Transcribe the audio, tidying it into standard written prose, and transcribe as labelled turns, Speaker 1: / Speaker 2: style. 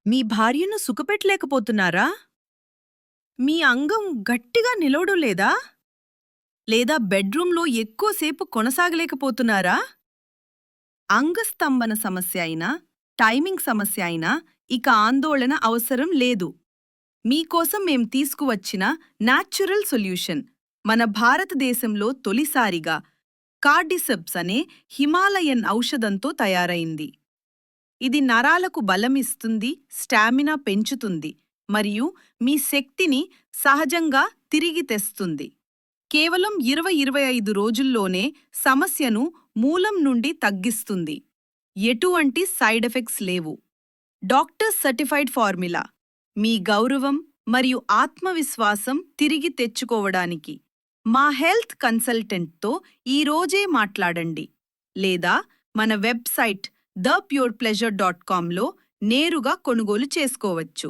Speaker 1: మీ భార్యను సుఖపెట్టలేకపోతున్నారా? మీ అంగం గట్టిగా నిలవడం లేదా? లేదా బెడ్రూంలో ఎక్కువసేపు కొనసాగలేకపోతున్నారా? అంగస్తంభన సమస్య అయినా, టైమింగ్ సమస్య అయినా ఇక ఆందోళన అవసరం లేదు. మీకోసం మేం తీసుకువచ్చిన న్యాచురల్ సొల్యూషన్ మన భారతదేశంలో తొలిసారిగా కార్డిసెప్స్ అనే హిమాలయన్ ఔషధంతో తయారైంది. ఇది నరాలకు బలమిస్తుంది, స్టామినా పెంచుతుంది మరియు మీ శక్తిని సహజంగా తిరిగి తెస్తుంది. కేవలం 20-25 రోజుల్లోనే సమస్యను మూలం నుండి తగ్గిస్తుంది. ఎటువంటి సైడ్ ఎఫెక్ట్స్ లేవు. డాక్టర్ సర్టిఫైడ్ ఫార్ములా మీ గౌరవం మరియు ఆత్మవిశ్వాసం తిరిగి తెచ్చుకోవడానికి మా హెల్త్ కన్సల్టెంట్తో ఈరోజే మాట్లాడండి లేదా మన వెబ్సైట్ thepurePleasure.comలో నేరుగా కొనుగోలు చేసుకోవచ్చు.